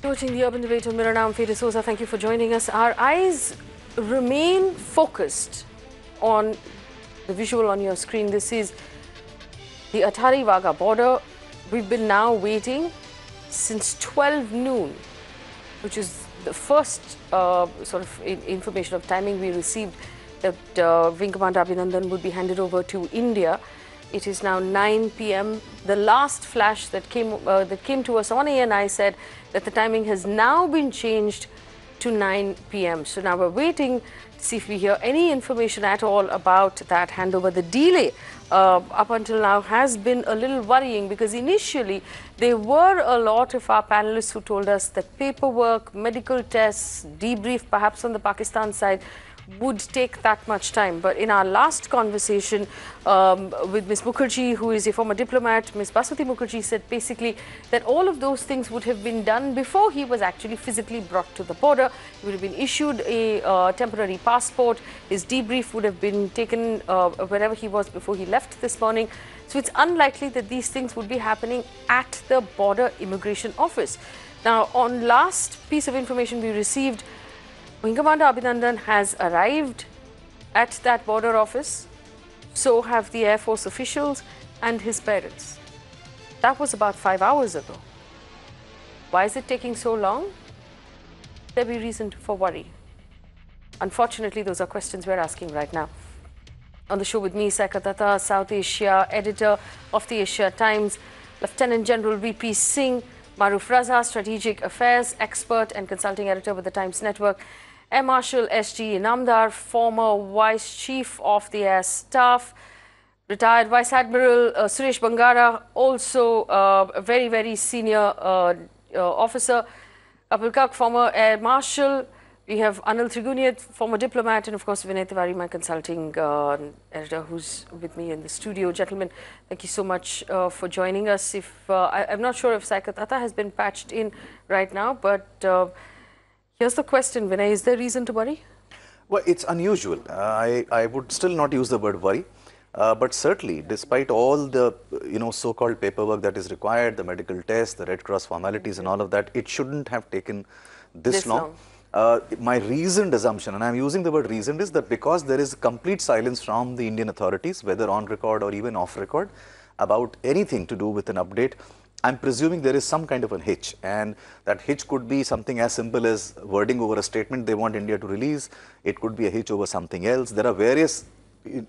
Watching the Urban Debate on Mera Naam Faye D'Souza, thank you for joining us. Our eyes remain focused on the visual on your screen. This is the Attari-wagah border. We've been now waiting since 12 noon, which is the first sort of information of timing we received that Wing Commander Abhinandan would be handed over to India. It is now 9 p.m. The last flash that came to us on ANI said that the timing has now been changed to 9 p.m. So now we're waiting to see if we hear any information at all about that handover. The delay up until now has been a little worrying because initially there were a lot of our panelists who told us that paperwork, medical tests, debrief perhaps on the Pakistan side would take that much time. But in our last conversation with Ms. Mukherjee, who is a former diplomat, Ms. Basuti Mukherjee said basically that all of those things would have been done before he was actually physically brought to the border. He would have been issued a temporary passport. His debrief would have been taken wherever he was before he left this morning. So it's unlikely that these things would be happening at the border immigration office. Now, on last piece of information we received, Wing Commander Abhinandan has arrived at that border office. So have the Air Force officials and his parents. That was about 5 hours ago. Why is it taking so long? There be reason for worry. Unfortunately, those are questions we're asking right now. On the show with me, Saikatata, South Asia editor of the Asia Times, Lieutenant General VP Singh, Maruf Raza, strategic affairs expert and consulting editor with the Times Network, Air Marshal S.G. Inamdar, former Vice Chief of the Air Staff, retired Vice Admiral Suresh Bangara, also a very, very senior officer, Abul Kak, former Air Marshal. We have Anil Triguniat, former diplomat, and of course Vinay Tiwari, my consulting editor, who's with me in the studio. Gentlemen, thank you so much for joining us. I'm not sure if Saikatata has been patched in right now, but here's the question, Vinay, is there reason to worry? Well, it's unusual. I would still not use the word worry, but certainly, despite all the so-called paperwork that is required, the medical tests, the Red Cross formalities and all of that, it shouldn't have taken this long. My reasoned assumption, and I'm using the word reasoned, is that because there is complete silence from the Indian authorities, whether on record or even off record, about anything to do with an update, I'm presuming there is some kind of a hitch, and that hitch could be something as simple as wording over a statement they want India to release. It could be a hitch over something else. There are various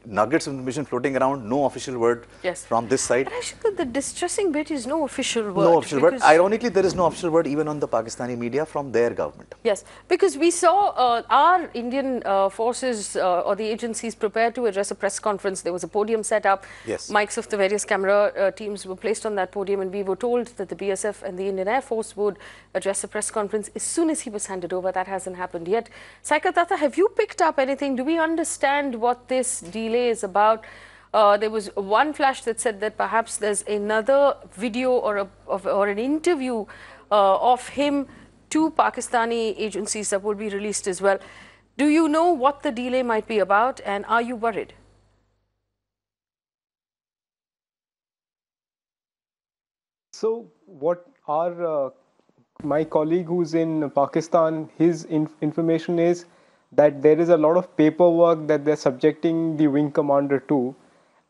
nuggets of information floating around, no official word from this side. But actually, the distressing bit is no official word. No official word. Ironically, there is no official word even on the Pakistani media from their government. Yes, because we saw our Indian forces or the agencies prepared to address a press conference. There was a podium set up. Yes. Mics of the various camera teams were placed on that podium, and we were told that the BSF and the Indian Air Force would address a press conference as soon as he was handed over. That hasn't happened yet. Saikatata, have you picked up anything? Do we understand what this delay is about? There was one flash that said that perhaps there's another video or an interview of him to Pakistani agencies that will be released as well. Do you know what the delay might be about, and are you worried? So what my colleague who's in Pakistan, his information is that there is a lot of paperwork that they're subjecting the wing commander to,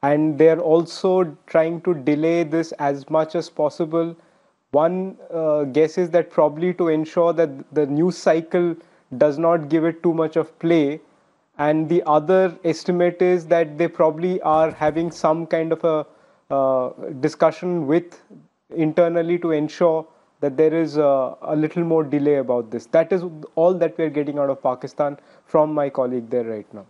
and they're also trying to delay this as much as possible. One guess is that probably to ensure that the news cycle does not give it too much of play, and the other estimate is that they probably are having some kind of a discussion with internally to ensure that there is a little more delay about this. That is all that we are getting out of Pakistan from my colleague there right now.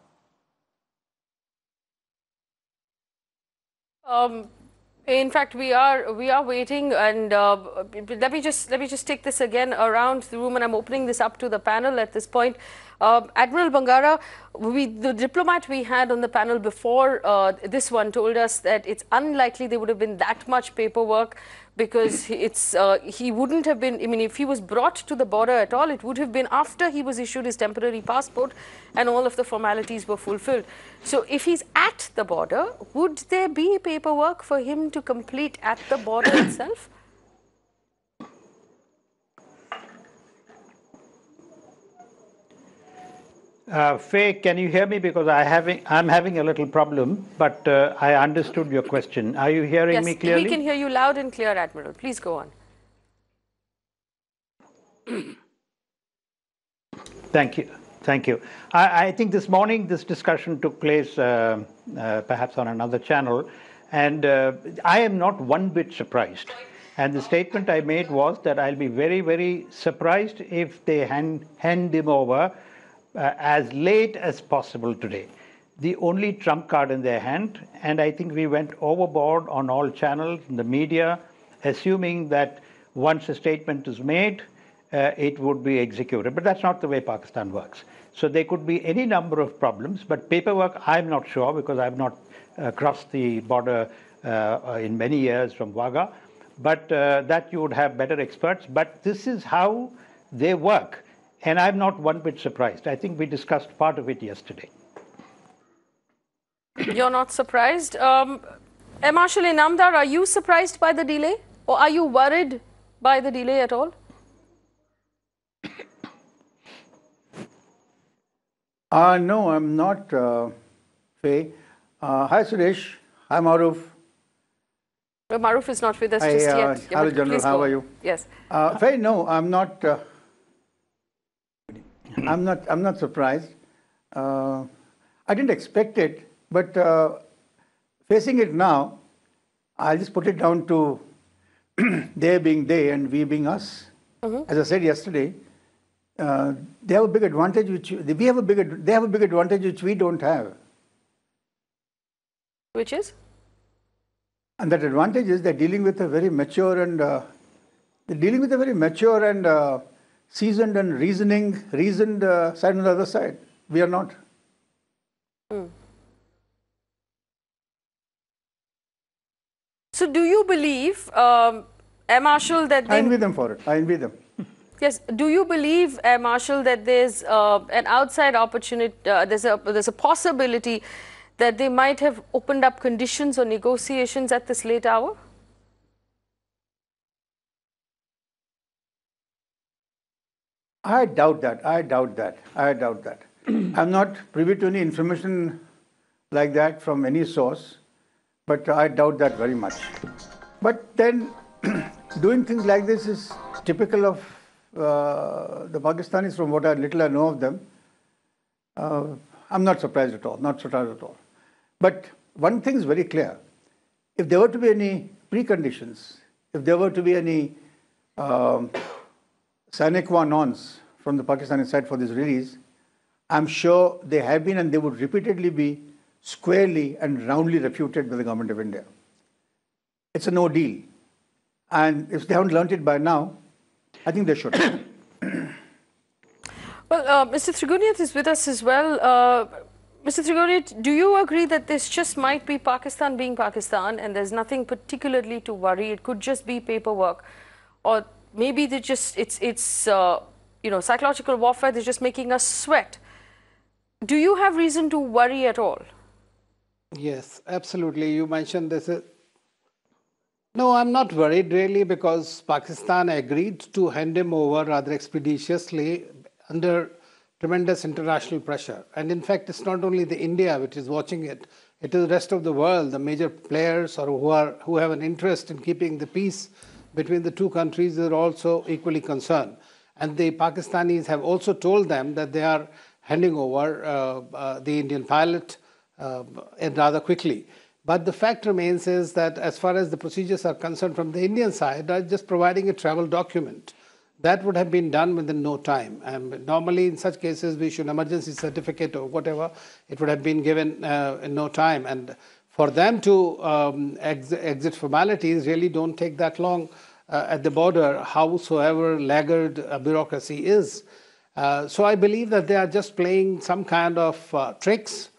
In fact, we are waiting, and let me just take this again around the room, and I'm opening this up to the panel at this point. Admiral Bangara, the diplomat we had on the panel before this one told us that it's unlikely there would have been that much paperwork because he wouldn't have been, I mean, if he was brought to the border at all, it would have been after he was issued his temporary passport and all of the formalities were fulfilled. So if he's at the border, would there be paperwork for him to complete at the border itself? Faye, can you hear me? Because I'm having a little problem, but I understood your question. Are you hearing me Yes, clearly? we can hear you loud and clear, Admiral. Please go on. Thank you. Thank you. I think this morning this discussion took place perhaps on another channel, and I am not one bit surprised. And the statement I made was that I'll be very, very surprised if they hand him over as late as possible today. The only trump card in their hand, and I think we went overboard on all channels, in the media, assuming that once a statement is made, it would be executed. But that's not the way Pakistan works. So there could be any number of problems, but paperwork, I'm not sure because I've not crossed the border in many years from Wagah. But that you would have better experts. But this is how they work. And I'm not one bit surprised. I think we discussed part of it yesterday. You're not surprised. Air Marshal Inamdar, are you surprised by the delay? Or are you worried by the delay at all? No, I'm not, Faye. Hi, Suresh. Hi, Maruf. Maruf is not with us just yet. Hello, General. How are you? Yes. Faye, no, I'm not. I'm not surprised. I didn't expect it, but facing it now, I'll just put it down to they being they and we being us. As I said yesterday, they have a big advantage which they have a big advantage which we don't have. Which is? And that advantage is they're dealing with a very mature and seasoned and reasoned side on the other side. We are not. So do you believe, Air Marshal, that I envy them for it. I envy them. Yes. Do you believe, Air Marshal, that there's an outside opportunity, there's a possibility that they might have opened up conditions or negotiations at this late hour? I doubt that. I'm not privy to any information like that from any source, but I doubt that very much. But then doing things like this is typical of the Pakistanis from what little I know of them. I'm not surprised at all, But one thing is very clear. If there were to be any preconditions, if there were to be any sine qua nons from the Pakistani side for this release, I'm sure they have been and they would repeatedly be squarely and roundly refuted by the government of India. It's a no deal. And if they haven't learnt it by now, I think they should. Well, Mr. Trigoniath is with us as well. Mr. Trigoniath, do you agree that this just might be Pakistan being Pakistan and there's nothing particularly to worry? It could just be paperwork, or maybe they just it's psychological warfare. They're just making us sweat. Do you have reason to worry at all? Yes, absolutely. You mentioned this. No, I'm not worried really, because Pakistan agreed to hand him over rather expeditiously under tremendous international pressure. And in fact, it's not only the India which is watching it, it is the rest of the world, the major players or who have an interest in keeping the peace between the two countries are also equally concerned. And the Pakistanis have also told them that they are handing over the Indian pilot and rather quickly. But the fact remains is that as far as the procedures are concerned from the Indian side, are just providing a travel document. That would have been done within no time. And normally in such cases, we should emergency certificate or whatever, it would have been given in no time. And for them to exit formalities really don't take that long at the border, howsoever laggard bureaucracy is. So I believe that they are just playing some kind of tricks,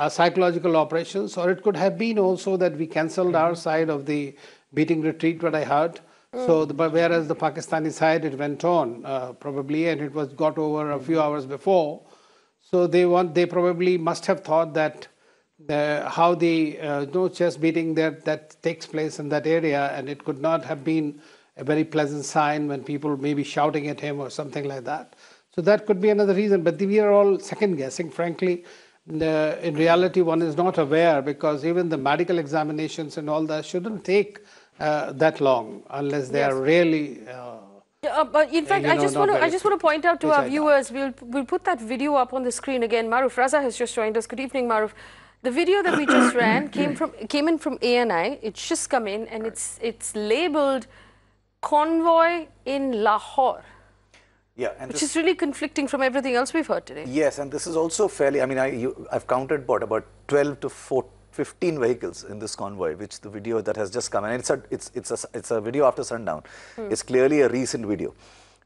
psychological operations, or it could have been also that we cancelled our side of the beating retreat, what I heard. So, whereas the Pakistani side, it went on probably, and it was got over a few hours before. So they probably must have thought that how the chest beating that takes place in that area, and it could not have been a very pleasant sign when people may be shouting at him or something like that. So that could be another reason. But we are all second guessing, frankly. In reality, one is not aware because even the medical examinations and all that shouldn't take that long unless they are really. But in fact, I just want to point out to our viewers, we'll put that video up on the screen again. Maruf Raza has just joined us. Good evening, Maruf. The video that we just ran came in from ANI. It's just come in, and it's labeled Convoy in Lahore. Yeah, and which is really conflicting from everything else we've heard today. Yes, and this is also fairly. I mean, I've counted about 12 to 15 vehicles in this convoy, which the video that has just come, and it's a video after sundown. It's clearly a recent video.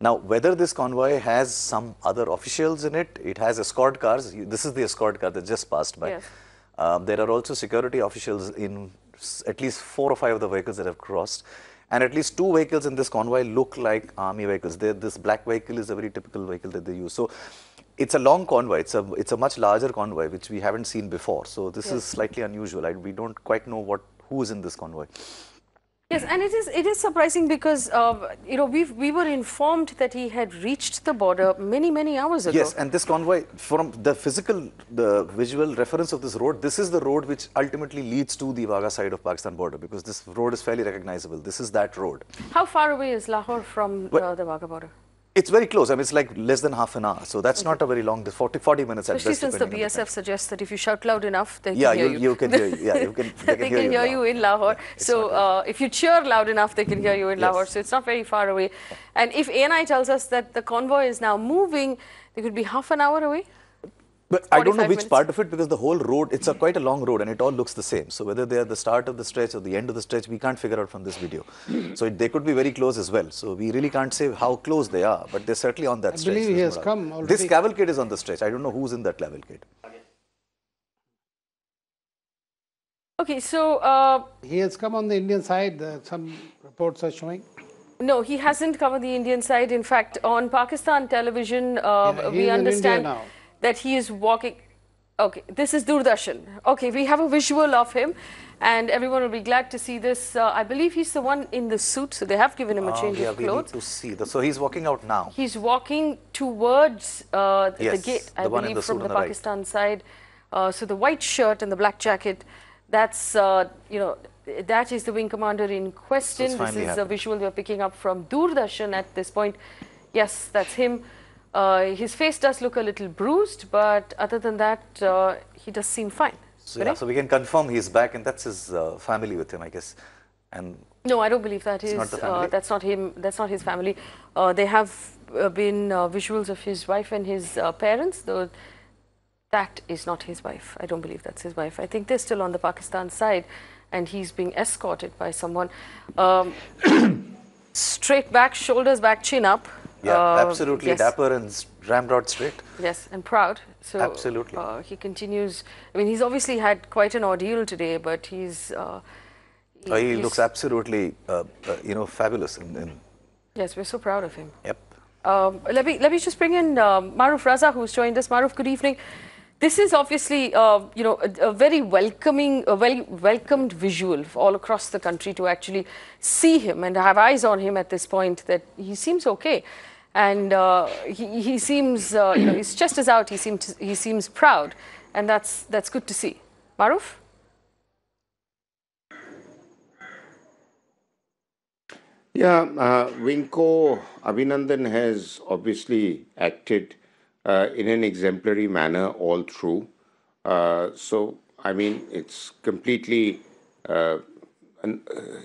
Now, whether this convoy has some other officials in it, it has escort cars. This is the escort car that just passed by. Yes. There are also security officials in at least 4 or 5 of the vehicles that have crossed. And at least 2 vehicles in this convoy look like army vehicles. This black vehicle is a very typical vehicle that they use. So it's a long convoy. It's a much larger convoy, which we haven't seen before. So this is slightly unusual. We don't quite know who is in this convoy. Yes, and it is surprising because we were informed that he had reached the border many hours ago. Yes, and this convoy, from the visual reference of this road, this is the road which ultimately leads to the Wagah side of Pakistan border, because this road is fairly recognizable. This is that road. How far away is Lahore from the Wagah border? It's very close. I mean, it's like less than half an hour. So that's not a very long, 40 minutes at best. Especially since the BSF suggests that if you shout loud enough, they can hear you. You can hear you. Yeah, they can hear you in Lahore. So if you cheer loud enough, they can hear you in Lahore. So it's not very far away. And if ANI tells us that the convoy is now moving, they could be half an hour away. But I don't know which part of it, because the whole road, it's quite a long road and it all looks the same. So whether they are the start of the stretch or the end of the stretch, we can't figure out from this video. So they could be very close as well. So we really can't say how close they are, but they're certainly on that stretch. I believe he has come already. This cavalcade is on the stretch. I don't know who's in that cavalcade. Okay, so... he has come on the Indian side, some reports are showing. No, he hasn't come on the Indian side. In fact, on Pakistan television, we understand that he is walking. Okay, this is Doordarshan. Okay, we have a visual of him, and everyone will be glad to see this. I believe he's the one in the suit, so they have given him a change of clothes. We need to see. So he's walking out now. He's walking towards the gate, I believe, from the Pakistan side. So the white shirt and the black jacket, that's, that is the wing commander in question. This is a visual we're picking up from Doordarshan at this point. Yes, that's him. His face does look a little bruised, but other than that, he does seem fine. So, so we can confirm he's back, and that's his family with him, I guess. And no, I don't believe that is. That's not him. That's not his family. There have been visuals of his wife and his parents, though that is not his wife. I don't believe that's his wife. I think they're still on the Pakistan side, and he's being escorted by someone. Straight back, shoulders back, chin up. Yeah, absolutely dapper and ramrod straight. Yes, and proud. So absolutely. He continues. I mean, he's obviously had quite an ordeal today, but he's. He looks absolutely, fabulous. Yes, we're so proud of him. Yep. Let me just bring in Maruf Raza, who's joined us. Maruf, good evening. This is obviously, a very welcomed visual all across the country to actually see him and have eyes on him at this point. That he seems okay, and he seems, his chest is out. He seems proud, and that's good to see. Maruf? Yeah, Winko Abhinandan has obviously acted in an exemplary manner all through. So, I mean, it's completely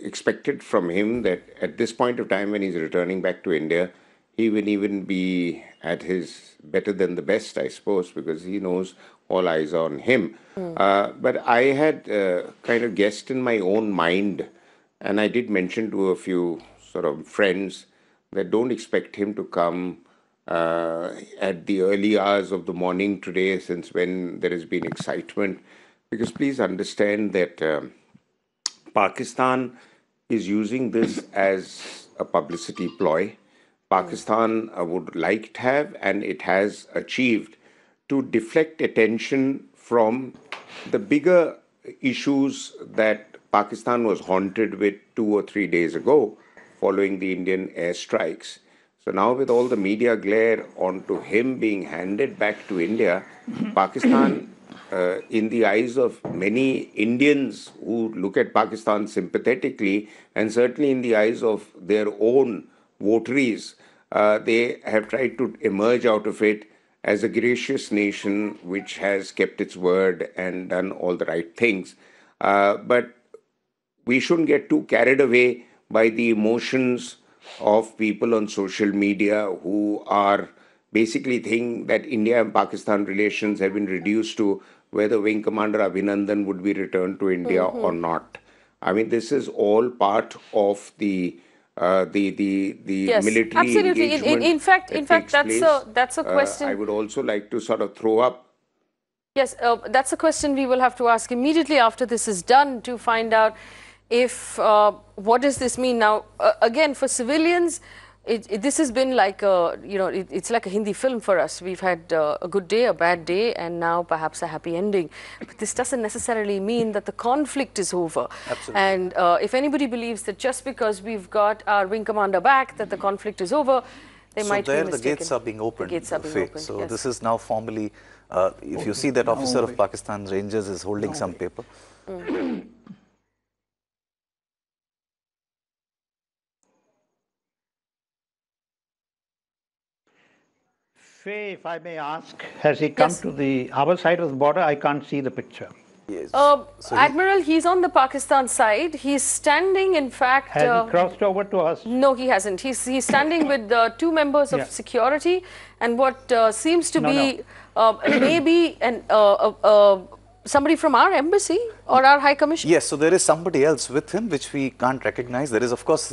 expected from him that at this point of time when he's returning back to India, he will even be at his better than the best, I suppose, because he knows all eyes on him. But I had kind of guessed in my own mind, and I did mention to a few sort of friends that don't expect him to come at the early hours of the morning today, since when there has been excitement, because please understand that Pakistan is using this as a publicity ploy. Pakistan would like to have, and it has achieved, to deflect attention from the bigger issues that Pakistan was haunted with 2 or 3 days ago following the Indian airstrikes. So now with all the media glare onto him being handed back to India, Pakistan, in the eyes of many Indians who look at Pakistan sympathetically, and certainly in the eyes of their own votaries, they have tried to emerge out of it as a gracious nation which has kept its word and done all the right things. But we shouldn't get too carried away by the emotions of people on social media who are basically think that India and Pakistan relations have been reduced to whether Wing Commander Abhinandan would be returned to India or not. I mean, this is all part of the Yes, military absolutely. engagement. In fact, that's a question. I would also like to sort of throw up. Yes, that's a question we will have to ask immediately after this is done to find out if what does this mean now? Again, for civilians, this has been like a, it's like a Hindi film for us. We've had a good day, a bad day, and now perhaps a happy ending. But this doesn't necessarily mean that the conflict is over. Absolutely. And if anybody believes that just because we've got our wing commander back, that the conflict is over, they might be mistaken. So there the gates are being opened. The gates are being opened, So yes. this is now formally, if you see that officer of Pakistan Rangers is holding some paper. Faye, if I may ask, has he come Yes. to the our side of the border? I can't see the picture. Yes. Admiral, he's on the Pakistan side. He's standing, in fact... Has he crossed over to us? No, he hasn't. He's standing with two members of Yeah. security and what seems to No, be maybe somebody from our embassy or our High Commission. Yes, so there is somebody else with him which we can't recognize. There is, of course,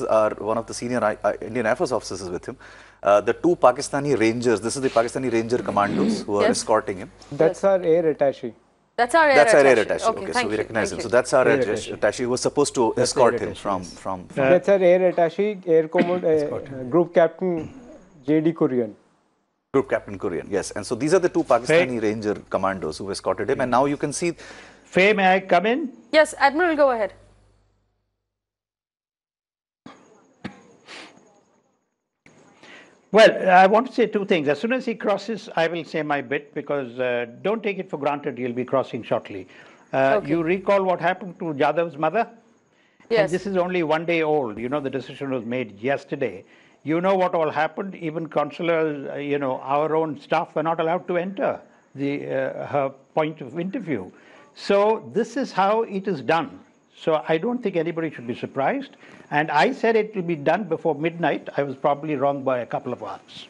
one of the senior Indian Air Force officers is with him. The two Pakistani Rangers, this is the Pakistani Ranger commandos who are Yes. escorting him. That's our air attaché. That's our air That's our air attaché. attaché. Okay, so thank we you, recognize him. thank So you. that's our Air air attaché who was supposed to escort air him attaché, from That's our air attaché, Air Command, Group Captain J.D. Kurian. Group Captain Korean. Yes, and so these are the two Pakistani Ranger commandos who escorted him, and now you can see. Faye, may I come in? Yes, Admiral, go ahead. Well, I want to say two things. As soon as he crosses, I will say my bit because don't take it for granted he'll be crossing shortly. Okay. You recall what happened to Jadav's mother? Yes. And this is only 1 day old. You know, the decision was made yesterday. You know what all happened? Even consulars, our own staff were not allowed to enter her point of interview. So this is how it is done. So I don't think anybody should be surprised. And I said it will be done before midnight. I was probably wrong by a couple of hours.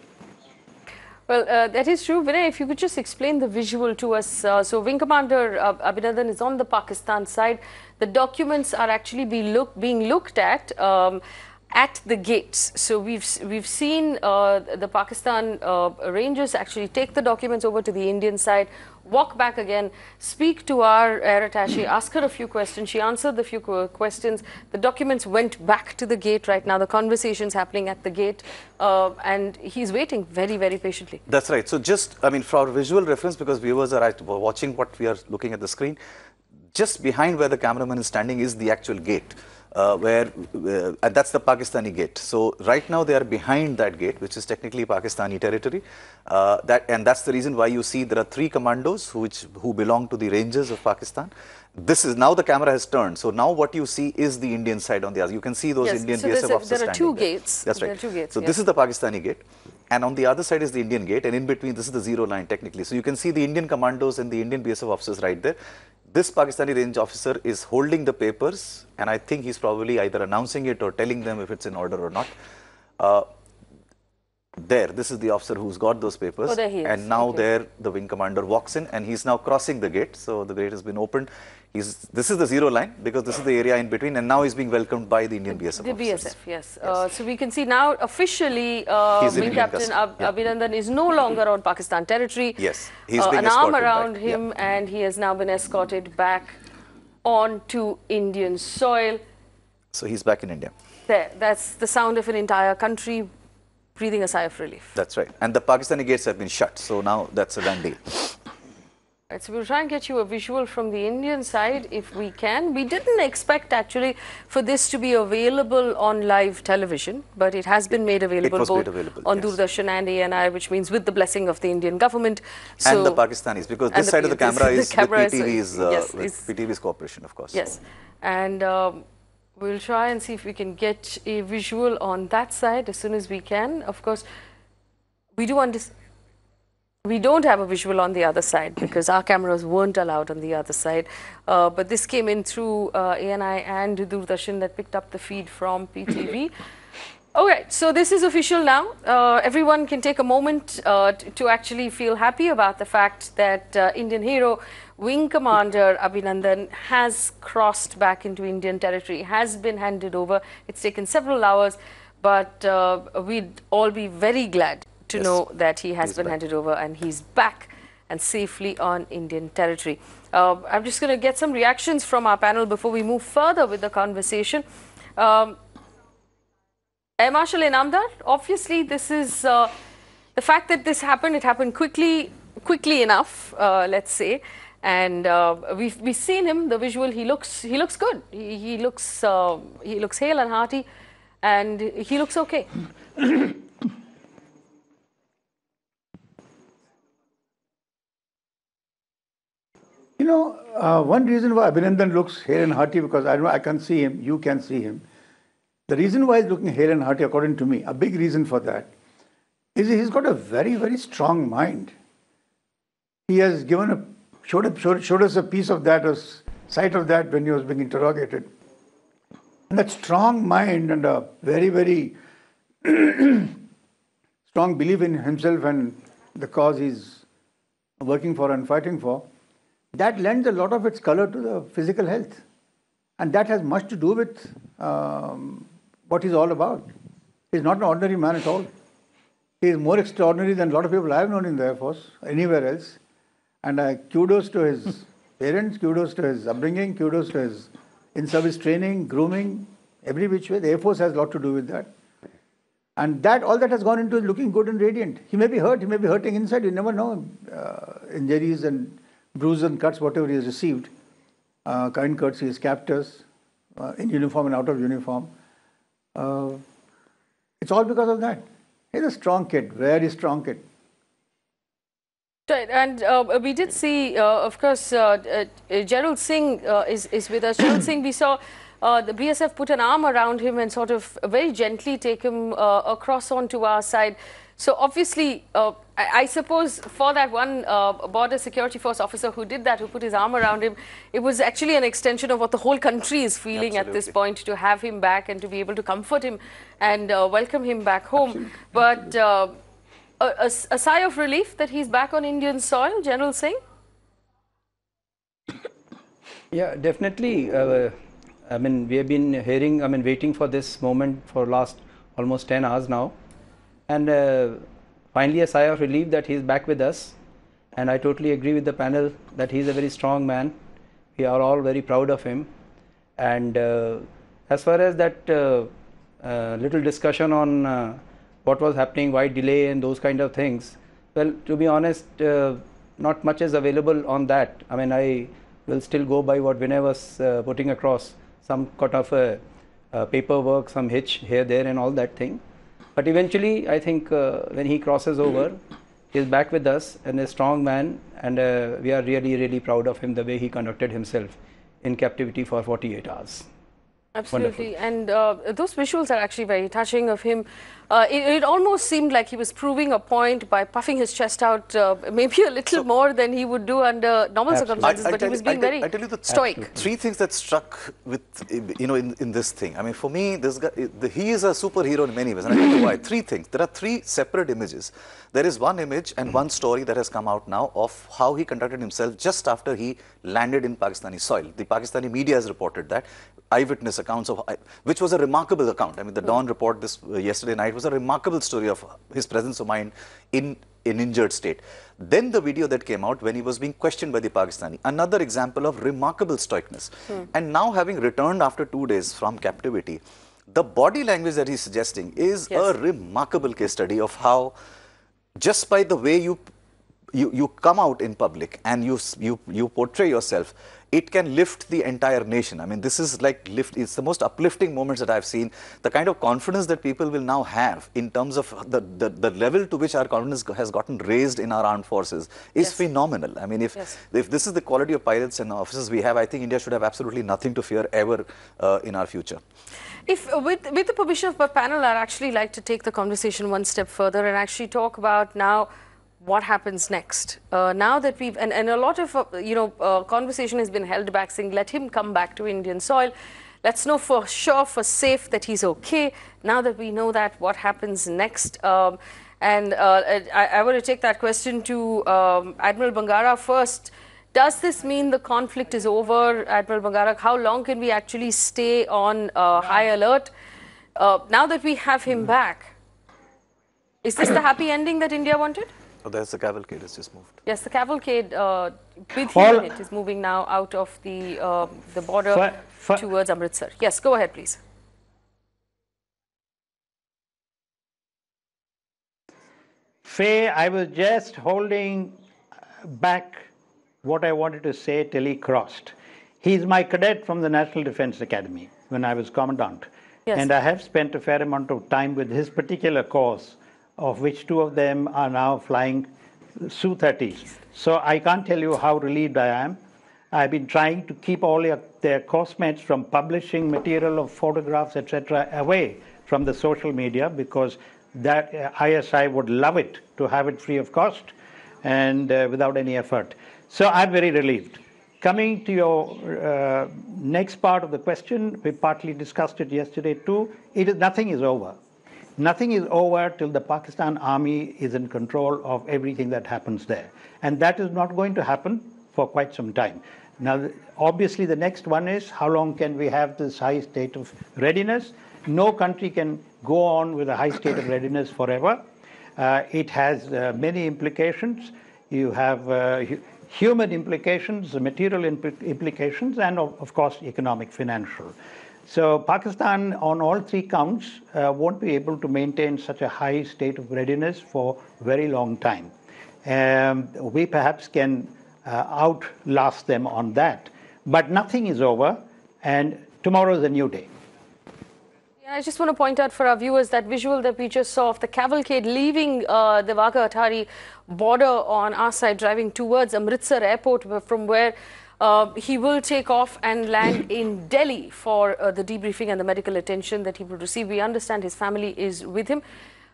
Well, that is true. Vinay, if you could just explain the visual to us. So Wing Commander Abhinandan is on the Pakistan side. The documents are actually being looked at the gates. So we've seen the Pakistan Rangers actually take the documents over to the Indian side, walk back again, speak to our air attaché, ask her a few questions. She answered the few questions. The documents went back to the gate right now. The conversation's happening at the gate, and he's waiting very, very patiently. That's right. So just, for visual reference, because viewers are watching what we are looking at the screen, just behind where the cameraman is standing is the actual gate. And that's the Pakistani gate. So right now they are behind that gate, which is technically Pakistani territory. And that's the reason why you see there are three commandos who belong to the Rangers of Pakistan. This is now the camera has turned. So now what you see is the Indian side on the other. You can see those Yes, Indian so BSF officers there are standing two there. gates. That's There right. are two gates, So yes. this is the Pakistani gate. And on the other side is the Indian gate. And in between, this is the zero line technically. So you can see the Indian commandos and the Indian BSF officers right there. This Pakistani range officer is holding the papers, and I think he's probably either announcing it or telling them if it's in order or not. This is the officer who's got those papers. Oh, there he is. And now Okay. the wing commander walks in, and he's now crossing the gate. So the gate has been opened. This is the zero line, because this is the area in between, and now he's being welcomed by the Indian BSF The officers. BSF, yes. So we can see now officially He's in Wing Indian Captain custody. Yeah. Abhinandan is no longer on Pakistan territory. Yes, he's being an arm escorted around back. him, Yeah. and he has now been escorted back onto Indian soil. So he's back in India. There, that's the sound of an entire country breathing a sigh of relief. That's right. And the Pakistani gates have been shut. So now that's a done deal. Right, so we'll try and get you a visual from the Indian side if we can. We didn't expect actually for this to be available on live television, but it has been made available both on Doordarshan and ANI, which means with the blessing of the Indian government. So, and the Pakistanis, because this side of the camera is with PTV's cooperation, of course. Yes, and we'll try and see if we can get a visual on that side as soon as we can. Of course, we do understand. We don't have a visual on the other side because our cameras weren't allowed on the other side. But this came in through ANI and Doordarshan that picked up the feed from PTV. Okay, so this is official now. Everyone can take a moment to actually feel happy about the fact that Indian hero, Wing Commander Abhinandan has crossed back into Indian territory, has been handed over. It's taken several hours, but we'd all be very glad to know that he has been handed over and he's back and safely on Indian territory. I'm just going to get some reactions from our panel before we move further with the conversation. Air Marshal Inamdar, obviously this is the fact that this happened, it happened quickly enough, let's say. And we've seen him, the visual, he looks good. He looks hale and hearty and he looks okay. You know, one reason why Abhinandan looks hale and hearty, because I can't see him, you can see him. The reason why he's looking hale and hearty, according to me, a big reason for that, is he's got a very, very strong mind. He has showed us a piece of that, a sight of that when he was being interrogated. And that strong mind and a very, very strong belief in himself and the cause he's working for and fighting for, that lends a lot of its color to the physical health. And that has much to do with what he's all about. He's not an ordinary man at all. He is more extraordinary than a lot of people I have known in the Air Force, anywhere else. And kudos to his parents, kudos to his upbringing, kudos to his in-service training, grooming, every which way. The Air Force has a lot to do with that. And all that has gone into looking good and radiant. He may be hurt, he may be hurting inside, you never know. Injuries and bruises and cuts, whatever he has received, kind courtesy his captors, in uniform and out of uniform. It's all because of that. He's a strong kid, very strong kid. Right, and we did see, of course, Gerald Singh is with us. Gerald Singh, we saw the BSF put an arm around him and sort of very gently take him across onto our side. So obviously, I suppose for that one border security force officer who did that, who put his arm around him, it was actually an extension of what the whole country is feeling at this point, to have him back and to be able to comfort him and welcome him back home. But a sigh of relief that he's back on Indian soil, General Singh? Yeah, definitely. I mean, we have been waiting for this moment for last almost 10 hours now. And finally a sigh of relief that he's back with us. And I totally agree with the panel that he's a very strong man. We are all very proud of him. And as far as that little discussion on what was happening, why delay and those kind of things, well, to be honest, not much is available on that. I mean, I will still go by what Vinay was putting across, some kind of paperwork, some hitch here, there and all that thing. But eventually, I think when he crosses over, he is back with us and a strong man, and we are really, really proud of him, the way he conducted himself in captivity for 48 hours. Absolutely. Wonderful. And those visuals are actually very touching of him. It almost seemed like he was proving a point by puffing his chest out maybe a little more than he would do under normal circumstances, but he was being very stoic. Three things that struck with, in this thing. I mean, for me, this guy, he is a superhero in many ways, and I don't know why. Three things. There are three separate images. There is one image and one story that has come out now of how he conducted himself just after he landed in Pakistani soil. The Pakistani media has reported that. Eyewitness accounts of, which was a remarkable account. I mean, the Dawn report this yesterday night was a remarkable story of his presence of mind in an injured state. Then the video that came out when he was being questioned by the Pakistani, another example of remarkable stoicness. And now, having returned after 2 days from captivity, the body language that he's suggesting is a remarkable case study of how, just by the way you you come out in public and you portray yourself, it can lift the entire nation. I mean, this is like it's the most uplifting moments that I've seen. The kind of confidence that people will now have in terms of the level to which our confidence has gotten raised in our armed forces is phenomenal. I mean, if this is the quality of pilots and officers we have, I think India should have absolutely nothing to fear ever in our future. If with the permission of my panel, I'd actually like to take the conversation one step further and actually talk about now what happens next. Now that we've, and a lot of, conversation has been held back saying, let him come back to Indian soil. Let's know for sure, for safe, that he's okay. Now that we know that, what happens next? I want to take that question to Admiral Bangara first. Does this mean the conflict is over, Admiral Bangara? How long can we actually stay on high alert? Now that we have him back, is this the happy ending that India wanted? Oh, there's the cavalcade has just moved. Yes, the cavalcade with him in it is moving now out of the border towards Amritsar. Yes, go ahead, please. Faye, I was just holding back what I wanted to say till he crossed. He's my cadet from the National Defense Academy when I was commandant. Yes. And I have spent a fair amount of time with his particular course, of which 2 of them are now flying Su-30s. So I can't tell you how relieved I am. I've been trying to keep all their coursemates from publishing material of photographs, etc., away from the social media, because that ISI would love it to have it free of cost and without any effort. So I'm very relieved. Coming to your next part of the question, we partly discussed it yesterday too. Nothing is over. Nothing is over till the Pakistan army is in control of everything that happens there. And that is not going to happen for quite some time. Now, obviously, the next one is how long can we have this high state of readiness? No country can go on with a high state of readiness forever. It has many implications. You have human implications, material implications, and of course, economic, financial. So Pakistan, on all 3 counts, won't be able to maintain such a high state of readiness for a very long time. We perhaps can outlast them on that. But nothing is over, and tomorrow is a new day. Yeah, I just want to point out for our viewers that visual that we just saw of the cavalcade leaving the Wagah-Attari border on our side, driving towards Amritsar airport, from where he will take off and land in Delhi for the debriefing and the medical attention that he will receive. We understand his family is with him.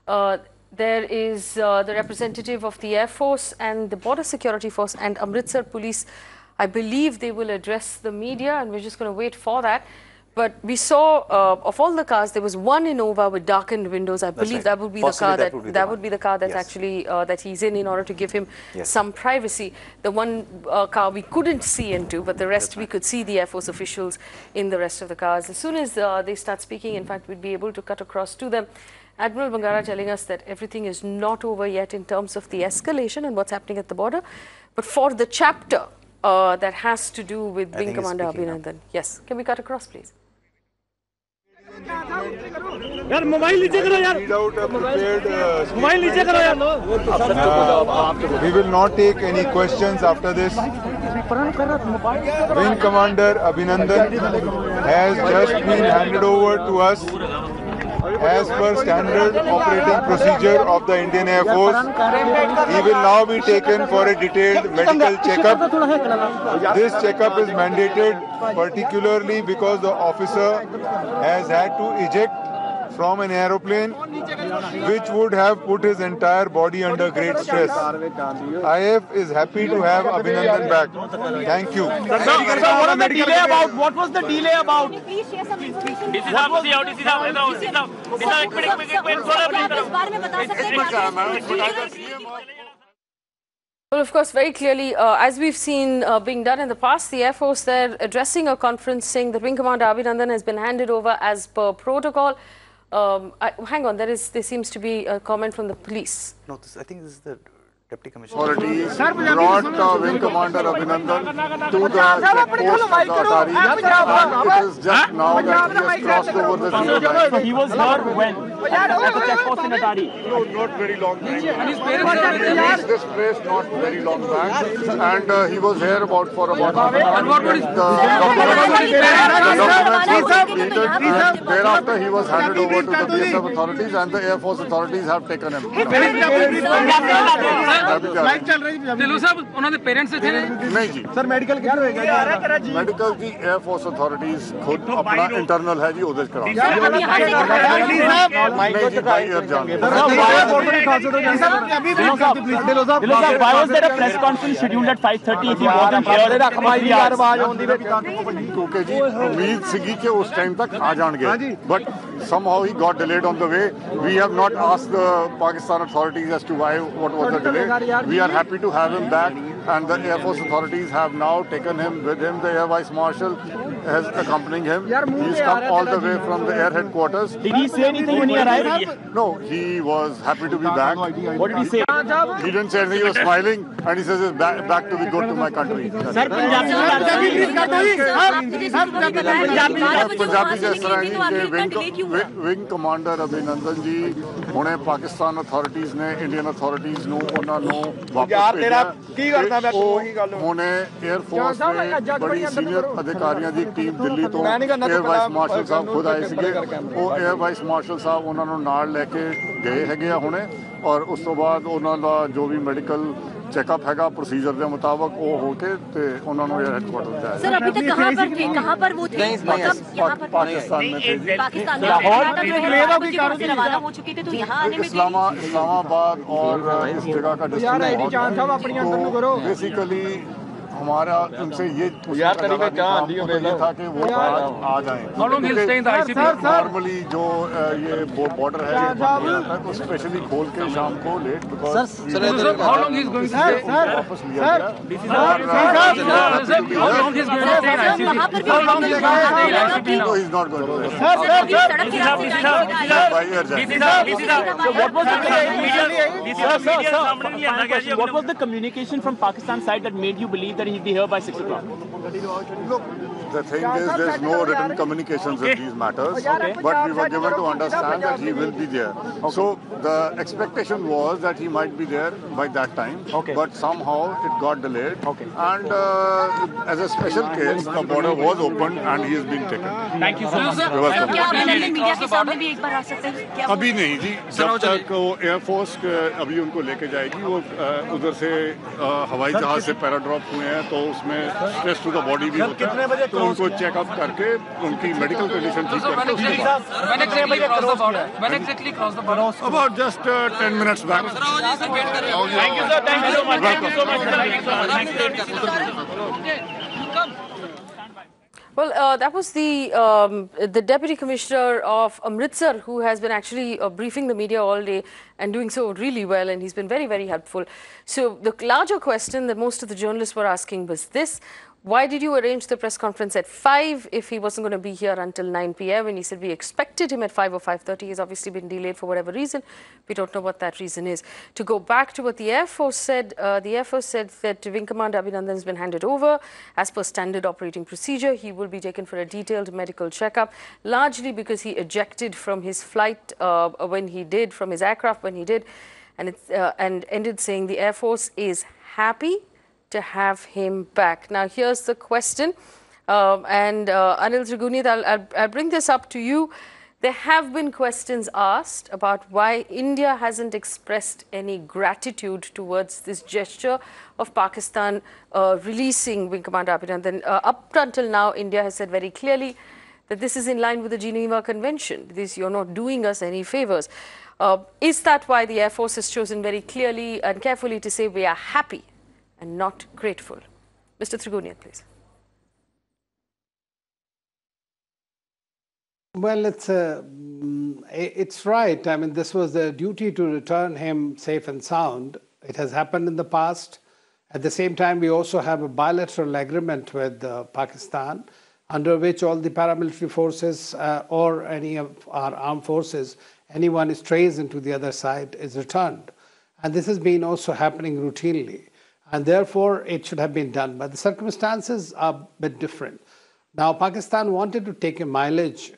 There is the representative of the Air Force and the Border Security Force and Amritsar Police. I believe they will address the media, and we're just going to wait for that. But we saw, of all the cars, there was one Innova with darkened windows. I believe that would be the car that would be the car that's actually that he's in order to give him some privacy. The one car we couldn't see into, but the rest we could see the Air Force officials in the rest of the cars. As soon as they start speaking, in fact, we'd be able to cut across to them. Admiral Bangara telling us that everything is not over yet in terms of the escalation and what's happening at the border. But for the chapter that has to do with Wing Commander Abhinandan. Yes, can we cut across, please? यार mobile नीचे करो यार mobile नीचे करो यार We will not take any questions after this. Wing Commander Abhinandan has just been handed over to us as per standard operating procedure of the Indian Air Force. He will now be taken for a detailed medical checkup. This checkup is mandated particularly because the officer has had to eject from an aeroplane which would have put his entire body under great stress. IAF is happy to have Abhinandan back. Thank you. What was the delay about? What was the delay about? Well, of course, very clearly, as we've seen being done in the past, the Air Force there addressing a conference saying that Wing Commander Abhinandan has been handed over as per protocol. Hang on, there seems to be a comment from the police. No, I think this is the Deputy Commissioner. Authorities brought Wing Commander Abhinandan to the checkpost of the Attari. It is just now that he has crossed over the zero line. So he was here when? At the checkpost in Attari? No, not very long back. He reached this place not very long back, and he was here for about half an hour. The documents were completed, and thereafter he was handed over to the BSF authorities, and the Air Force authorities have taken him. Dhillon साहब उन्होंने parents से थे नहीं जी sir medical किधर होएगा medical जी air force authorities खुद अपना internal है जी उधर कराओ नहीं जी बाई एयर जाएंगे ढिल्लों साहब why was there a press conference scheduled at 5:30 if he wasn't here क्योंकि जी उम्मीद सीगी कि उस टाइम तक आ जाएंगे but somehow he got delayed on the way. We have not asked the Pakistan authorities as to why, what was the delay. We are happy to have him back, and the Air Force authorities have now taken him with him. The Air Vice Marshal has accompanying him. He's come all the way from the air headquarters. Did he say anything when he arrived? No, he was happy to be back. What did he say? He didn't say anything. He was smiling, and he says, "It's back to be good to my country." Sir, Punjabi जिस तरह ही wing commander अभिनंदन जी हुणे Pakistan authorities ने Indian authorities ਨੂੰ ਉਹਨਾਂ ਨੂੰ ਵਾਪਸ ਭੇਜਿਆ ਹੁਣੇ 에ਅਰ ਫੋਰਸ ਦੇ ਬੜੀ ਸੀਨੀਅਰ ਅਧਿਕਾਰੀਆਂ ਦੀ ਟੀਮ ਦਿੱਲੀ ਤੋਂ 에ਅਰ ਵਾਈਸ ਮਾਰਸ਼ਲ ਸਾਹਿਬ ਖੁਦ ਆਏ ਸੀਗੇ ਉਹ 에ਅਰ ਵਾਈਸ ਮਾਰਸ਼ਲ ਸਾਹਿਬ ਉਹਨਾਂ ਨੂੰ ਨਾਲ ਲੈ ਕੇ ਗਏ ਹੈਗੇ ਆ ਹੁਣੇ ਔਰ ਉਸ ਤੋਂ ਬਾਅਦ ਉਹਨਾਂ ਦਾ ਜੋ ਵੀ ਮੈਡੀਕਲ चेकअप हैगा प्रोसीजर के मुताबिक वो होके ते उन्होंने एयर हेडक्वार्टर जाया सर अभी तक कहाँ पर थे कहाँ पर वो थे पाकिस्तान में थे जी पाकिस्तान में रवाना हो चुके थे तो यहाँ आने में इस्लामाबाद और इस जगह का डिस्ट्रिक्ट तो बेसिकली हमारा उनसे ये था कि वो आ जाए नॉर्मली जो ये बॉर्डर है तो स्पेशली खोल के शाम को लेट बिकॉज वापस लिया What was the communication from Pakistan side that made you believe that he'll be here by 6 o'clock? Look, the thing is, there's no written communications in these matters, but we were given to understand that he will be there. So the expectation was that he might be there by that time, but somehow it got delayed. And as a special case, the border was opened and he is being taken. Thank you so much. You're welcome. क्या अभिनंदन media के सामने भी एक बार आ सकते हैं अभी नहीं जी जब तक वो एयरफोर्स अभी उनको लेके जाएगी वो उधर से हवाई जहाज से पैराड्रॉप हुए हैं तो उसमें स्ट्रेस टू द बॉडी भी होता है तो उनको चेकअप करके उनकी मेडिकल कंडीशन ठीक करके about just 10 minutes back. Thank you sir, thank you so much. Thank you so much. Well, that was the Deputy Commissioner of Amritsar, who has been actually briefing the media all day and doing so really well, and he's been very, very helpful. So the larger question that most of the journalists were asking was this: why did you arrange the press conference at 5 if he wasn't going to be here until 9 p.m? And he said we expected him at 5 or 5:30. He's obviously been delayed for whatever reason. We don't know what that reason is. To go back to what the Air Force said, that Wing Commander Abhinandan has been handed over as per standard operating procedure. He will be taken for a detailed medical checkup, largely because he ejected from his flight from his aircraft when he did, and ended saying the Air Force is happy to have him back. Now here's the question, and Anil Triguniat, I'll bring this up to you. There have been questions asked about why India hasn't expressed any gratitude towards this gesture of Pakistan releasing Wing Commander Abhinandan. Up until now, India has said very clearly that this is in line with the Geneva Convention. You're not doing us any favors. Is that why the Air Force has chosen very clearly and carefully to say we are happy and not grateful? Mr. Triguniat, please. Well, it's right. I mean, this was the duty to return him safe and sound. It has happened in the past. At the same time, we also have a bilateral agreement with Pakistan, under which all the paramilitary forces or any of our armed forces, anyone who strays into the other side is returned. And this has been also happening routinely. And therefore, it should have been done. But the circumstances are a bit different. Now, Pakistan wanted to take a mileage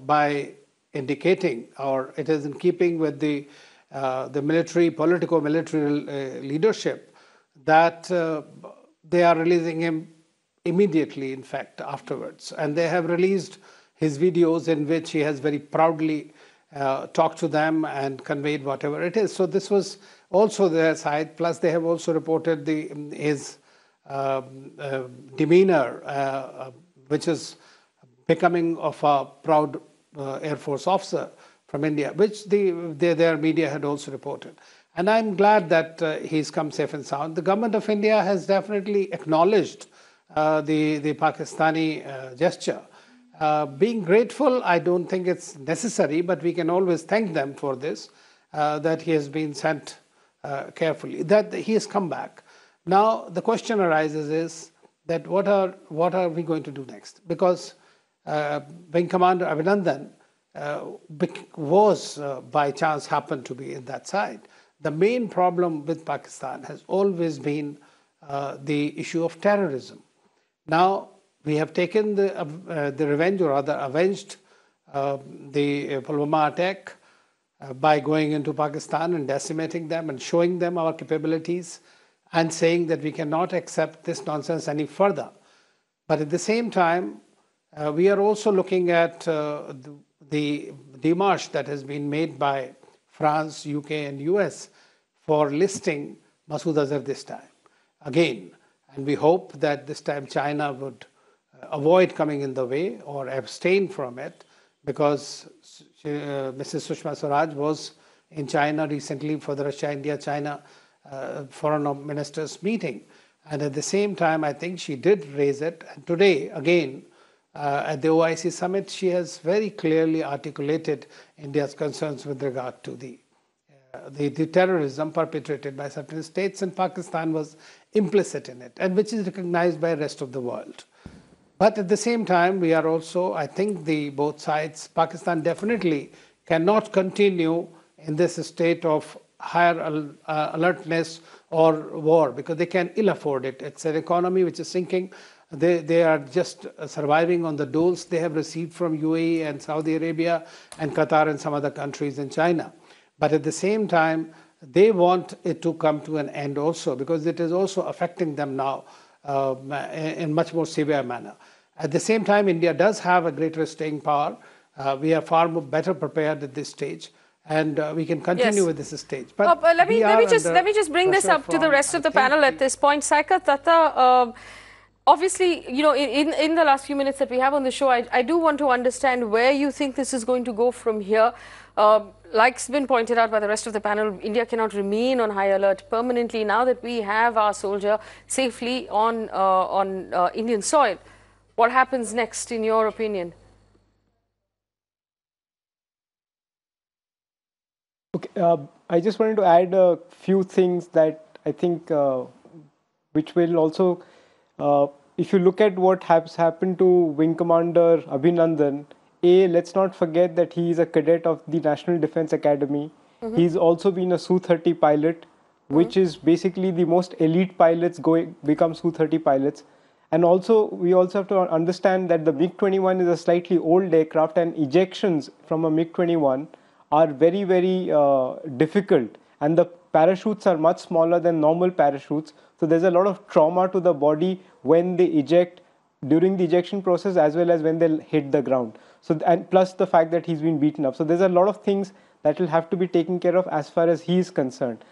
by indicating, or it is in keeping with the military, political-military leadership, that they are releasing him immediately, in fact, afterwards. And they have released his videos in which he has very proudly talked to them and conveyed whatever it is. So this was also their side. Plus, they have also reported his demeanor, which is becoming of a proud Air Force officer from India, which their media had also reported. And I'm glad that he's come safe and sound. The government of India has definitely acknowledged the Pakistani gesture. Being grateful, I don't think it's necessary, but we can always thank them for this, that he has been sent carefully, that he has come back. Now, the question arises is that what are we going to do next? Because Wing Commander Abhinandan was, by chance, happened to be in that side. The main problem with Pakistan has always been the issue of terrorism. Now, we have taken the revenge, or rather avenged the Pulwama attack by going into Pakistan and decimating them and showing them our capabilities and saying that we cannot accept this nonsense any further. But at the same time, we are also looking at the démarche that has been made by France, UK, and US for listing Masood Azhar this time, again. And we hope that this time China would avoid coming in the way or abstain from it, because Mrs. Sushma Swaraj was in China recently for the Russia-India-China foreign ministers meeting. And at the same time, I think she did raise it. And today, again, at the OIC summit, she has very clearly articulated India's concerns with regard to the terrorism perpetrated by certain states, and Pakistan was implicit in it, and which is recognized by the rest of the world. But at the same time, we are also, I think both sides, Pakistan definitely cannot continue in this state of higher alertness or war, because they can ill afford it. It's an economy which is sinking. They are just surviving on the doles they have received from UAE and Saudi Arabia and Qatar and some other countries in China. But at the same time, they want it to come to an end also, because it is also affecting them now in much more severe manner. At the same time, India does have a greater staying power. We are far better prepared at this stage, and we can continue with this stage. But let me just bring this up to the rest of the panel at this point. Saikat, Tata, obviously, you know, in the last few minutes that we have on the show, I do want to understand where you think this is going to go from here. Like's been pointed out by the rest of the panel, India cannot remain on high alert permanently now that we have our soldier safely on Indian soil. What happens next, in your opinion? Okay, I just wanted to add a few things that I think which will also, if you look at what has happened to Wing Commander Abhinandan, let's not forget that he is a cadet of the National Defense Academy. He's also been a Su-30 pilot, which is basically the most elite pilots become Su-30 pilots. And also, we also have to understand that the MiG-21 is a slightly old aircraft, and ejections from a MiG-21 are very, very difficult. And the parachutes are much smaller than normal parachutes. So there's a lot of trauma to the body when they eject, during the ejection process, as well as when they hit the ground. So, and plus the fact that he's been beaten up. So there's a lot of things that will have to be taken care of as far as he is concerned.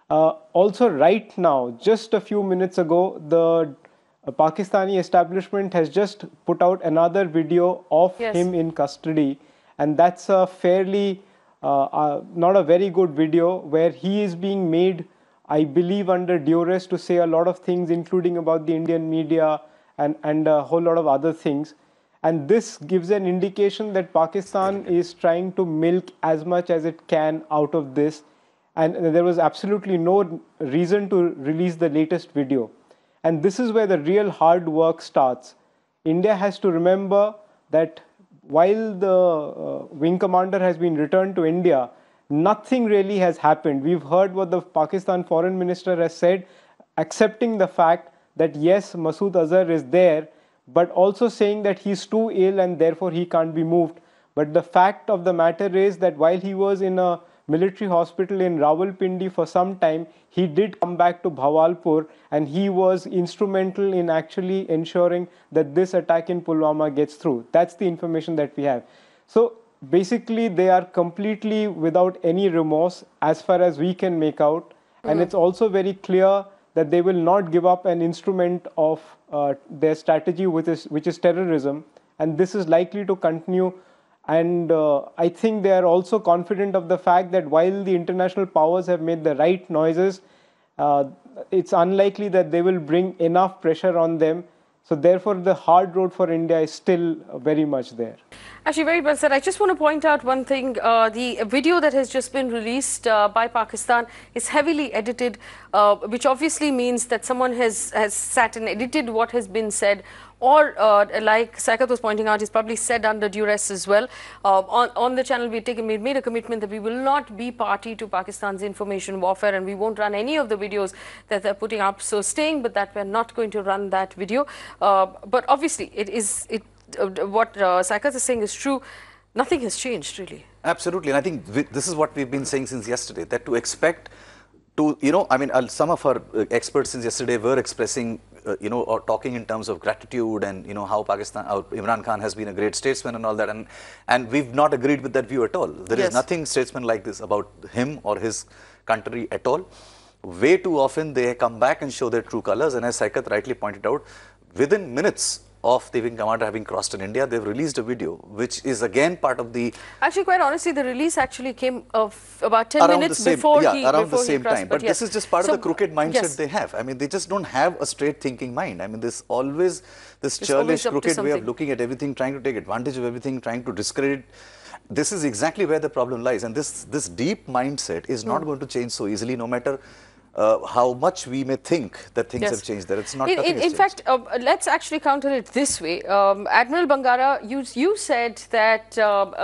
Also, right now, just a few minutes ago, the Pakistani establishment has just put out another video of him in custody, and that's a fairly not a very good video, where he is being made, I believe, under duress to say a lot of things, including about the Indian media and a whole lot of other things. And this gives an indication that Pakistan is trying to milk as much as it can out of this, and there was absolutely no reason to release the latest video. And this is where the real hard work starts. India has to remember that while the wing commander has been returned to India, nothing really has happened. We've heard what the Pakistan foreign minister has said, accepting the fact that yes, Masood Azhar is there, but also saying that he's too ill and therefore he can't be moved. But the fact of the matter is that while he was in a military hospital in Rawalpindi for some time, he did come back to Bhawalpur, and he was instrumental in actually ensuring that this attack in Pulwama gets through. That's the information that we have. So basically, they are completely without any remorse as far as we can make out. And it's also very clear that they will not give up an instrument of their strategy, which is terrorism. And this is likely to continue. And I think they are also confident of the fact that while the international powers have made the right noises, it's unlikely that they will bring enough pressure on them. So therefore, the hard road for India is still very much there. Actually, very well said. I just want to point out one thing. The video that has just been released by Pakistan is heavily edited, which obviously means that someone has sat and edited what has been said, or like Saikat was pointing out, is probably said under duress as well. On the channel, we made a commitment that we will not be party to Pakistan's information warfare, and we won't run any of the videos that they're putting up. So staying with that, we're not going to run that video. But obviously, what Saikat is saying is true. Nothing has changed, really. Absolutely. And I think this is what we've been saying since yesterday, that to expect to, I mean, some of our experts since yesterday were expressing, or talking in terms of gratitude and, how Imran Khan has been a great statesman and all that. And we've not agreed with that view at all. There is nothing statesman like this about him or his country at all. Way too often they come back and show their true colors. And as Saikat rightly pointed out, within minutes of the wing commander having crossed in India, they've released a video, which is again part of the... Actually, quite honestly, the release actually came about 10 minutes before he around the same crossed, time. But this is just part of the crooked mindset they have. I mean, they just don't have a straight thinking mind. I mean, there's always this churlish, crooked way of looking at everything, trying to take advantage of everything, trying to discredit. This is exactly where the problem lies. And this deep mindset is not going to change so easily, no matter how much we may think that things have changed there. It's not. In fact, let's actually counter it this way. Admiral Bangara, you said that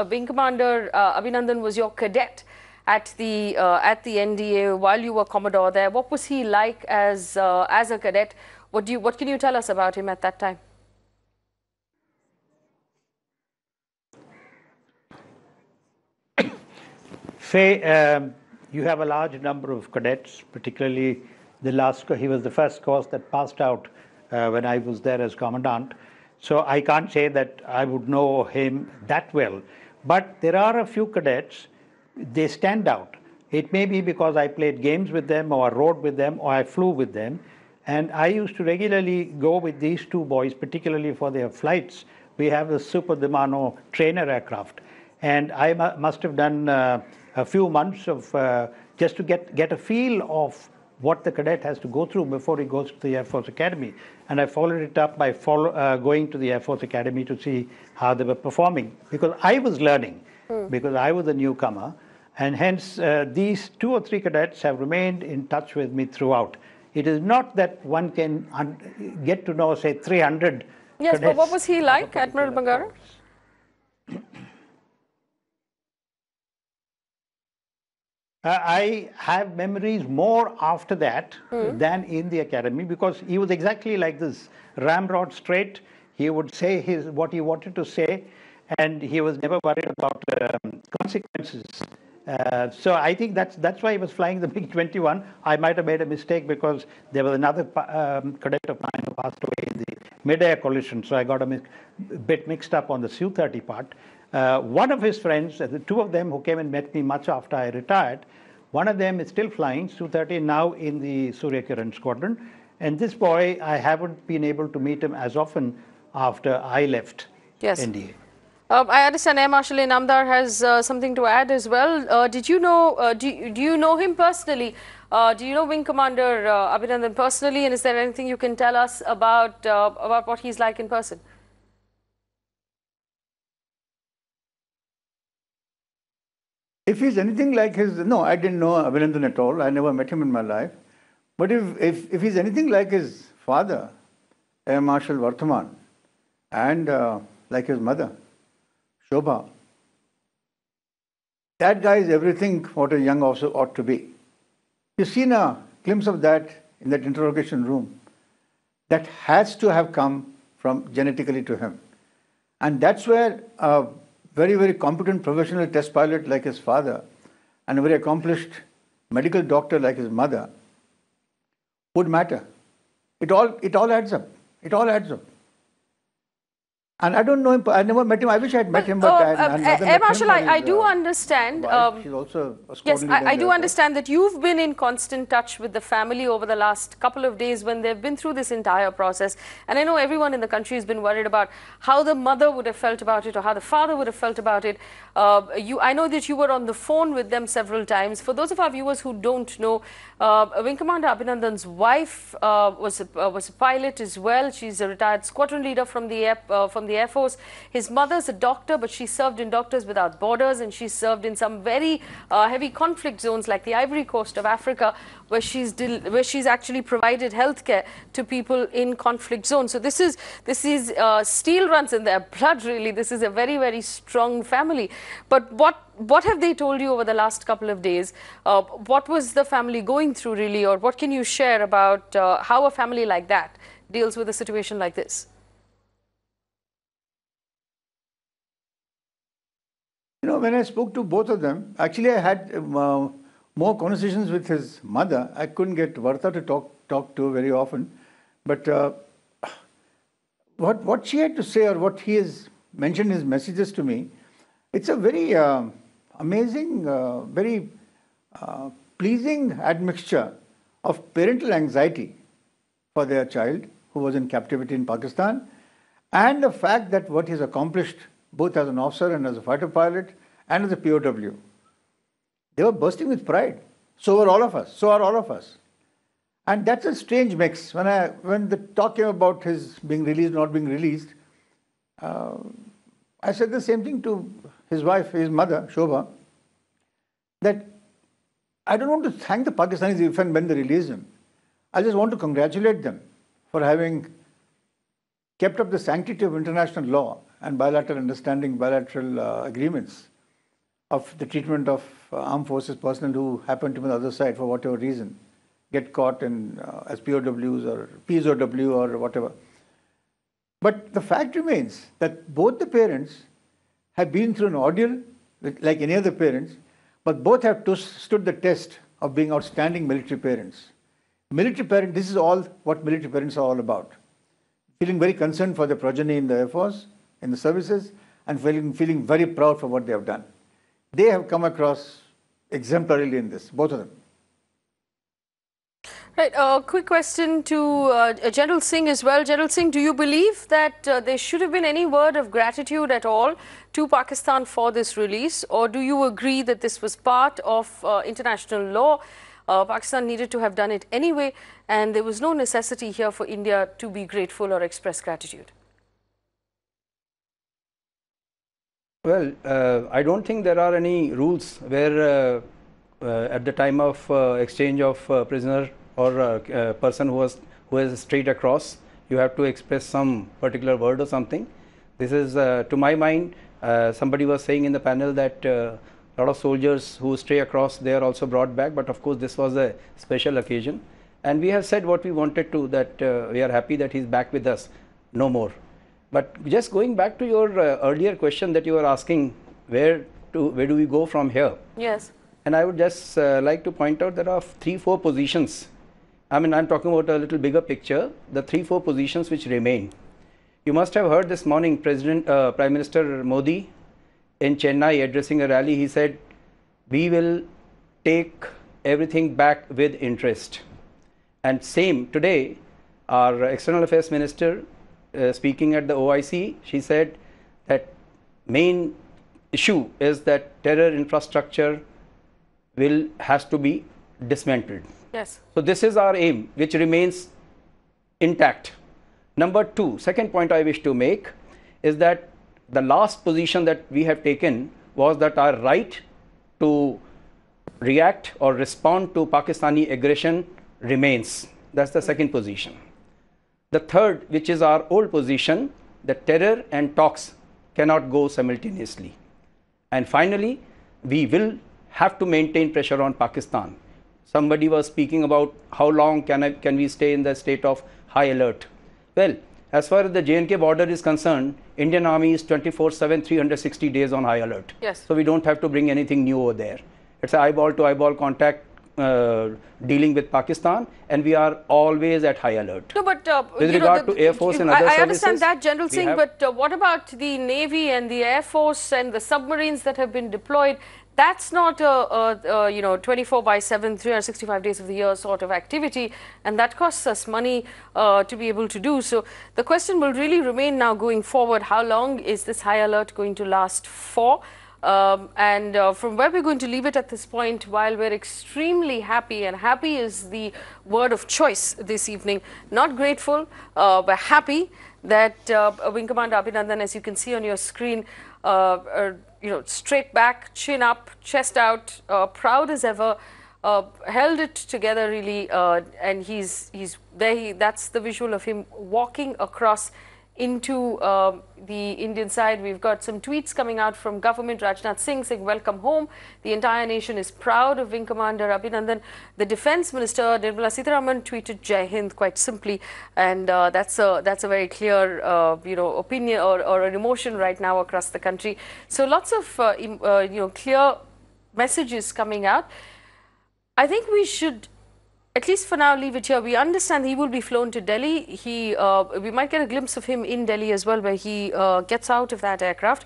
Wing Commander Abhinandan was your cadet at the NDA while you were Commodore there. What was he like as a cadet? What can you tell us about him at that time? Faye, you have a large number of cadets, particularly he was the first course that passed out when I was there as commandant. So I can't say that I would know him that well. But there are a few cadets, they stand out. It may be because I played games with them, or I rode with them, or I flew with them. And I used to regularly go with these two boys, particularly for their flights. We have the Super Dimano trainer aircraft. And I must have done a few months of just to get a feel of what the cadet has to go through before he goes to the Air Force Academy. And I followed it up by going to the Air Force Academy to see how they were performing. Because I was learning, because I was a newcomer. And hence, these 2 or 3 cadets have remained in touch with me throughout. It is not that one can get to know, say, 300 cadets. But what was he like, Admiral Bangara? I have memories more after that than in the academy, because he was exactly like this, ramrod straight. He would say what he wanted to say, and he was never worried about consequences. So I think that's why he was flying the MiG-21. I might have made a mistake because there was another cadet of mine who passed away in the mid-air collision, so I got a bit mixed up on the Su-30 part. One of his friends, the 2 of them who came and met me much after I retired, one of them is still flying Su-30 now in the Surya Kiran squadron. And this boy, I haven't been able to meet him as often after I left NDA. I understand Air Marshal Inamdar has something to add as well. Did you know? Do you know him personally? Do you know Wing Commander Abhinandan personally? And is there anything you can tell us about what he's like in person? If he's anything like no, I didn't know Abhinandan at all. I never met him in my life. But if he's anything like his father, Air Marshal Varthaman, and like his mother, Shobha, That guy is everything what a young officer ought to be. You've seen a glimpse of that in that interrogation room. That has to have come from genetically to him. And that's where a very, very competent professional test pilot like his father and a very accomplished medical doctor like his mother would matter. It all adds up. It all adds up. And I don't know him. I never met him. I wish I had met him, but Air Marshal, I do understand. She's also a yes, I do understand that you've been in constant touch with the family over the last couple of days when they've been through this entire process. And I know everyone in the country has been worried about how the mother would have felt about it or how the father would have felt about it. I know that you were on the phone with them several times. For those of our viewers who don't know, Wing Commander Abhinandan's wife was a pilot as well. She's a retired squadron leader from the Air Force. His mother's a doctor, but she served in Doctors Without Borders, and she served in some very heavy conflict zones like the Ivory Coast of Africa, where she's actually provided healthcare to people in conflict zones. So this is steel runs in their blood, really. This is a very, very strong family. But what have they told you over the last couple of days? What was the family going through, really, or what can you share about how a family like that deals with a situation like this? You know, when I spoke to both of them, actually I had more conversations with his mother. I couldn't get Vartha to talk to very often. But what she had to say, or what he has mentioned in his messages to me, it's a very amazing, very pleasing admixture of parental anxiety for their child who was in captivity in Pakistan, and the fact that what he's accomplished both as an officer and as a fighter pilot and as a POW. They were bursting with pride. So were all of us. So are all of us. And that's a strange mix. When the talk came about his being released, not being released, I said the same thing to his wife, his mother, Shobha, that I don't want to thank the Pakistanis if and when they release him. I just want to congratulate them for having kept up the sanctity of international law and bilateral understanding, bilateral agreements of the treatment of armed forces personnel who happen to be on the other side for whatever reason, get caught in, as POWs or PSOW or whatever. But the fact remains that both the parents have been through an ordeal like any other parents, but both have stood the test of being outstanding military parents. Military parents, this is all what military parents are all about. Feeling very concerned for their progeny in the Air Force, in the services, and feeling very proud for what they have done. They have come across exemplarily in this, both of them. Right, quick question to General Singh as well. General Singh, do you believe that there should have been any word of gratitude at all to Pakistan for this release, or do you agree that this was part of international law? Pakistan needed to have done it anyway, and there was no necessity here for India to be grateful or express gratitude. Well, I don't think there are any rules where at the time of exchange of prisoner or person who has strayed across, you have to express some particular word or something. This is, to my mind, somebody was saying in the panel that a lot of soldiers who stray across, they are also brought back, but of course this was a special occasion. And we have said what we wanted to, that we are happy that he's back with us, no more. But just going back to your earlier question that you were asking, where do we go from here? Yes. And I would just like to point out there are 3-4 positions. I mean, I'm talking about a little bigger picture, the 3-4 positions which remain. You must have heard this morning Prime Minister Modi in Chennai addressing a rally. He said, we will take everything back with interest. And same today, our External Affairs Minister speaking at the OIC, she said that main issue is that terror infrastructure has to be dismantled. Yes. So this is our aim, which remains intact. Number two, second point I wish to make is that the last position that we have taken was that our right to react or respond to Pakistani aggression remains. That's the second position. The third, which is our old position, that terror and talks cannot go simultaneously. And finally, we will have to maintain pressure on Pakistan. Somebody was speaking about how long can we stay in the state of high alert. Well, as far as the J&K border is concerned, Indian Army is 24/7, 360 days on high alert. Yes. So we don't have to bring anything new over there. It's an eyeball to eyeball contact dealing with Pakistan, and we are always at high alert. No, but with regard to Air Force and other services, I understand that, General Singh, but what about the Navy and the Air Force and the submarines that have been deployed? That's not a 24/7, 365 days of the year sort of activity, and that costs us money to be able to do. So the question will really remain now going forward, how long is this high alert going to last for? From where we're going to leave it at this point, while we're extremely happy, and happy is the word of choice this evening, not grateful, we're happy that Wing Commander Abhinandan, as you can see on your screen, straight back, chin up, chest out, proud as ever, held it together really, and he's there. That's the visual of him walking across into the Indian side. We've got some tweets coming out from government. Rajnath Singh saying, welcome home. The entire nation is proud of Wing Commander Abhinandan. The Defence Minister, Nirmala Sitharaman, tweeted Jai Hind quite simply. And that's a very clear, opinion or an emotion right now across the country. So lots of, clear messages coming out. I think we should, at least for now, leave it here. We understand he will be flown to Delhi. We might get a glimpse of him in Delhi as well, where he gets out of that aircraft,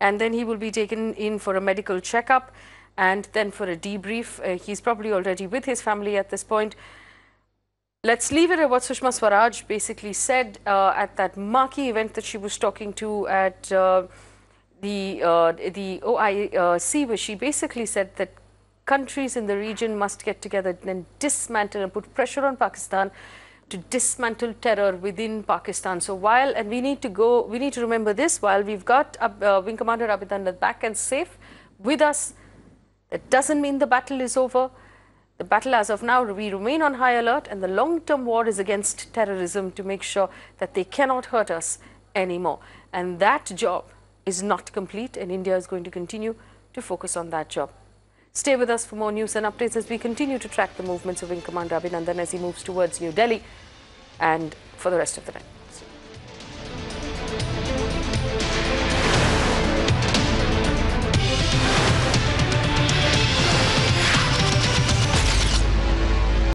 and then he will be taken in for a medical checkup and then for a debrief. He's probably already with his family at this point. Let's leave it at what Sushma Swaraj basically said at that marquee event that she was talking to at the OIC, where she basically said that countries in the region must get together and dismantle and put pressure on Pakistan to dismantle terror within Pakistan. So and we need to remember this, while we've got Wing Commander Abhinandan back and safe with us, that doesn't mean the battle is over. The battle as of now, we remain on high alert, and the long-term war is against terrorism to make sure that they cannot hurt us anymore. And that job is not complete, and India is going to continue to focus on that job. Stay with us for more news and updates as we continue to track the movements of Wing Commander Abhinandan as he moves towards New Delhi and for the rest of the night.